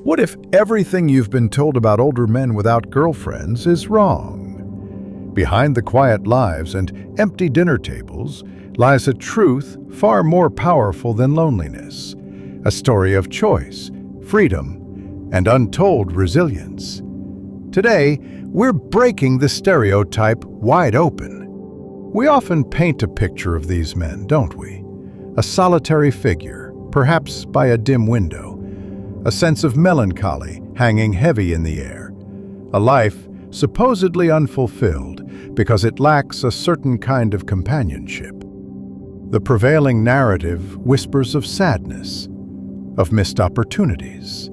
What if everything you've been told about older men without girlfriends is wrong? Behind the quiet lives and empty dinner tables lies a truth far more powerful than loneliness, a story of choice, freedom, and untold resilience. Today, we're breaking the stereotype wide open. We often paint a picture of these men, don't we? A solitary figure, perhaps by a dim window, a sense of melancholy hanging heavy in the air, a life supposedly unfulfilled because it lacks a certain kind of companionship. The prevailing narrative whispers of sadness, of missed opportunities,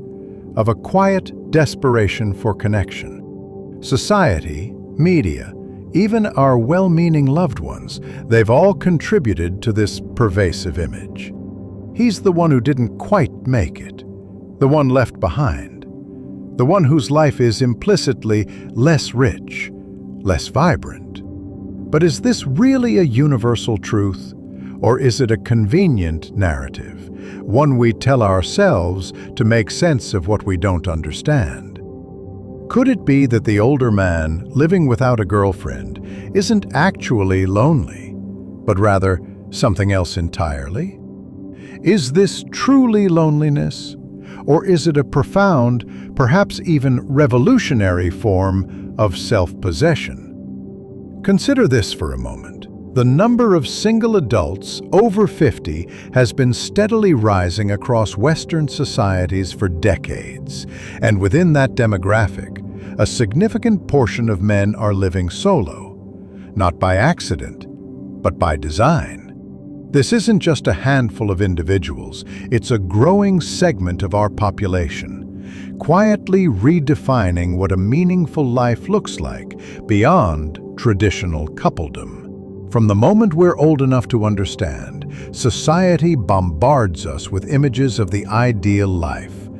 of a quiet desperation for connection. Society, media, even our well-meaning loved ones, they've all contributed to this pervasive image. He's the one who didn't quite make it, the one left behind, the one whose life is implicitly less rich, less vibrant. But is this really a universal truth, or is it a convenient narrative, one we tell ourselves to make sense of what we don't understand? Could it be that the older man living without a girlfriend isn't actually lonely, but rather something else entirely? Is this truly loneliness, or is it a profound, perhaps even revolutionary form of self-possession? Consider this for a moment. The number of single adults over 50 has been steadily rising across Western societies for decades, and within that demographic, a significant portion of men are living solo, not by accident, but by design. This isn't just a handful of individuals, it's a growing segment of our population, quietly redefining what a meaningful life looks like beyond traditional coupledom. From the moment we're old enough to understand, society bombards us with images of the ideal life: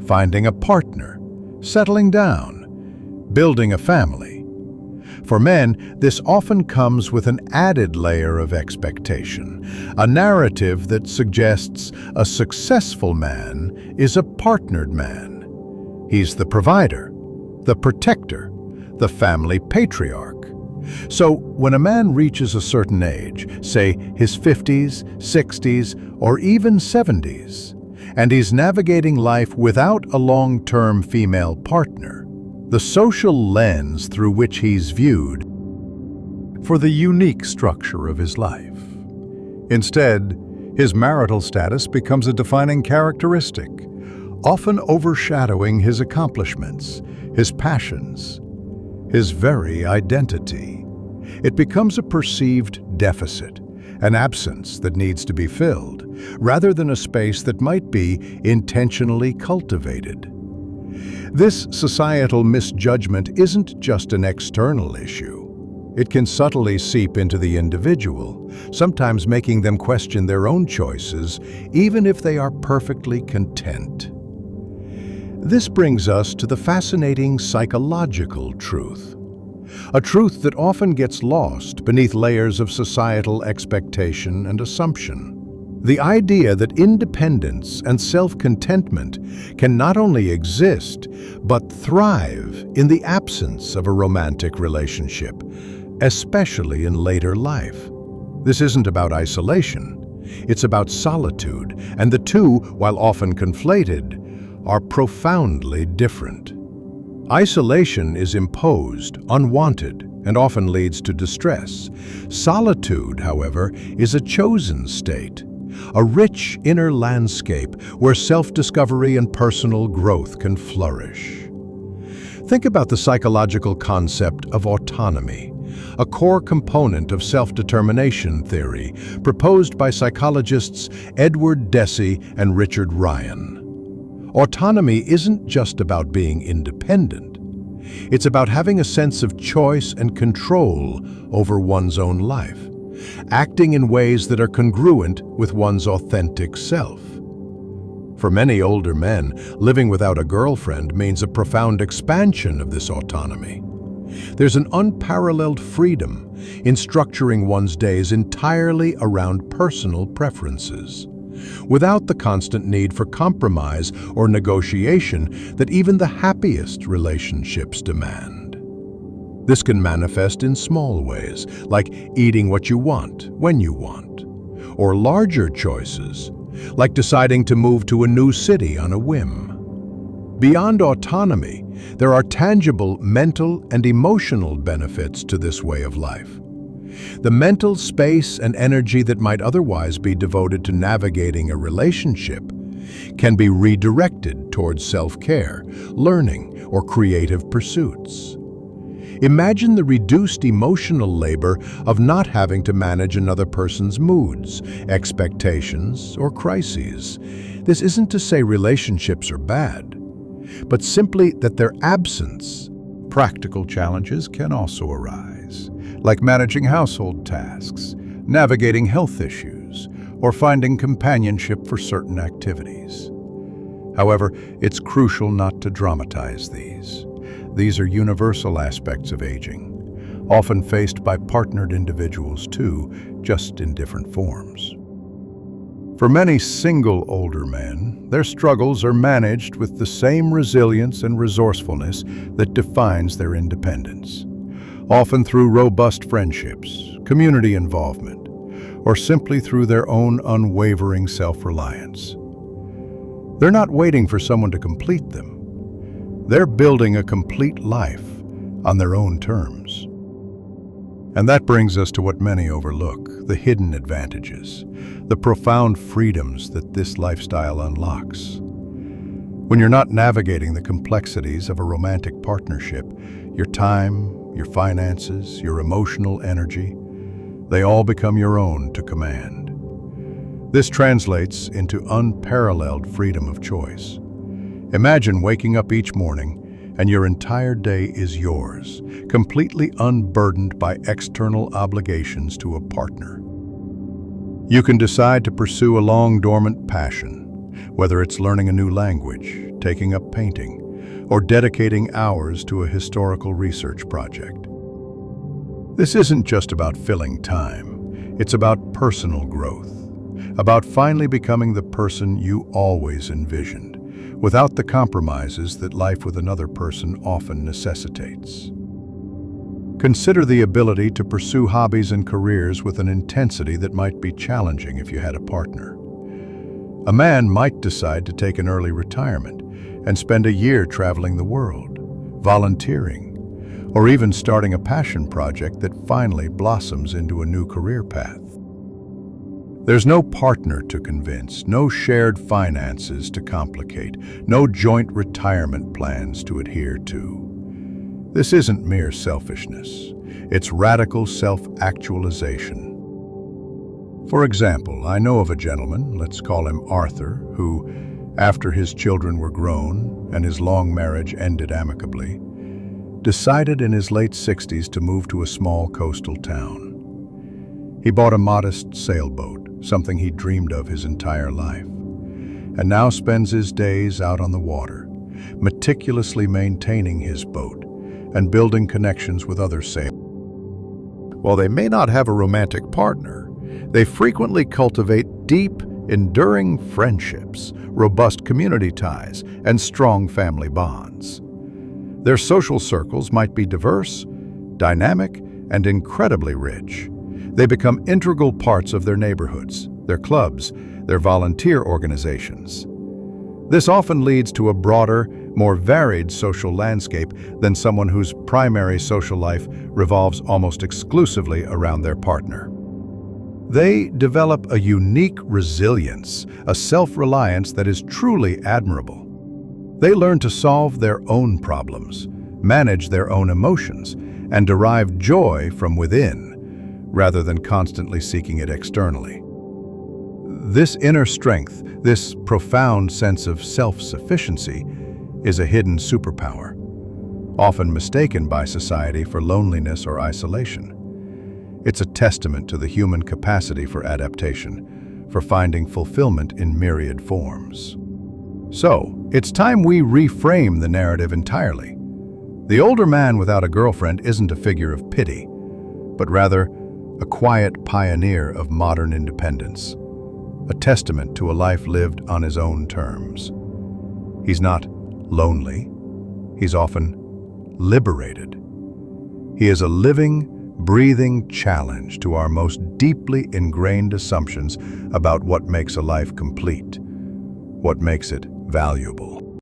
finding a partner, settling down, building a family. For men, this often comes with an added layer of expectation, a narrative that suggests a successful man is a partnered man. He's the provider, the protector, the family patriarch. So when a man reaches a certain age, say his 50s, 60s, or even 70s, and he's navigating life without a long-term female partner, the social lens through which he's viewed for the unique structure of his life. Instead, his marital status becomes a defining characteristic, often overshadowing his accomplishments, his passions, his very identity. It becomes a perceived deficit, an absence that needs to be filled, rather than a space that might be intentionally cultivated. This societal misjudgment isn't just an external issue. It can subtly seep into the individual, sometimes making them question their own choices, even if they are perfectly content. This brings us to the fascinating psychological truth, a truth that often gets lost beneath layers of societal expectation and assumption. The idea that independence and self-contentment can not only exist, but thrive in the absence of a romantic relationship, especially in later life. This isn't about isolation, it's about solitude, and the two, while often conflated, are profoundly different. Isolation is imposed, unwanted, and often leads to distress. Solitude, however, is a chosen state, a rich inner landscape where self-discovery and personal growth can flourish. Think about the psychological concept of autonomy, a core component of self-determination theory proposed by psychologists Edward Deci and Richard Ryan. Autonomy isn't just about being independent. It's about having a sense of choice and control over one's own life, acting in ways that are congruent with one's authentic self. For many older men, living without a girlfriend means a profound expansion of this autonomy. There's an unparalleled freedom in structuring one's days entirely around personal preferences. without the constant need for compromise or negotiation that even the happiest relationships demand. This can manifest in small ways, like eating what you want, when you want, or larger choices, like deciding to move to a new city on a whim. Beyond autonomy, there are tangible mental and emotional benefits to this way of life. The mental space and energy that might otherwise be devoted to navigating a relationship can be redirected towards self-care, learning, or creative pursuits. Imagine the reduced emotional labor of not having to manage another person's moods, expectations, or crises. This isn't to say relationships are bad, but simply that their absence. Practical challenges can also arise, like managing household tasks, navigating health issues, or finding companionship for certain activities. However, it's crucial not to dramatize these. These are universal aspects of aging, often faced by partnered individuals too, just in different forms. For many single older men, their struggles are managed with the same resilience and resourcefulness that defines their independence, often through robust friendships, community involvement, or simply through their own unwavering self-reliance. They're not waiting for someone to complete them. They're building a complete life on their own terms. And that brings us to what many overlook, the hidden advantages, the profound freedoms that this lifestyle unlocks. When you're not navigating the complexities of a romantic partnership, your time, your finances, your emotional energy, they all become your own to command. This translates into unparalleled freedom of choice. Imagine waking up each morning and your entire day is yours, completely unburdened by external obligations to a partner. You can decide to pursue a long-dormant passion, whether it's learning a new language, taking up painting, or dedicating hours to a historical research project. This isn't just about filling time, it's about personal growth, about finally becoming the person you always envisioned, without the compromises that life with another person often necessitates. Consider the ability to pursue hobbies and careers with an intensity that might be challenging if you had a partner. A man might decide to take an early retirement and spend a year traveling the world, volunteering, or even starting a passion project that finally blossoms into a new career path. There's no partner to convince, no shared finances to complicate, no joint retirement plans to adhere to. This isn't mere selfishness. It's radical self-actualization. For example, I know of a gentleman, let's call him Arthur, who, after his children were grown and his long marriage ended amicably, decided in his late 60s to move to a small coastal town. He bought a modest sailboat, something he dreamed of his entire life, and now spends his days out on the water, meticulously maintaining his boat and building connections with other sailors. While they may not have a romantic partner, they frequently cultivate deep, enduring friendships, robust community ties, and strong family bonds. Their social circles might be diverse, dynamic, and incredibly rich. They become integral parts of their neighborhoods, their clubs, their volunteer organizations. This often leads to a broader, more varied social landscape than someone whose primary social life revolves almost exclusively around their partner. They develop a unique resilience, a self-reliance that is truly admirable. They learn to solve their own problems, manage their own emotions, and derive joy from within, rather than constantly seeking it externally. This inner strength, this profound sense of self-sufficiency, is a hidden superpower, often mistaken by society for loneliness or isolation. It's a testament to the human capacity for adaptation, for finding fulfillment in myriad forms. So, it's time we reframe the narrative entirely. The older man without a girlfriend isn't a figure of pity, but rather a quiet pioneer of modern independence. a testament to a life lived on his own terms. He's not lonely, he's often liberated. He is a living, breathing challenge to our most deeply ingrained assumptions about what makes a life complete, what makes it valuable.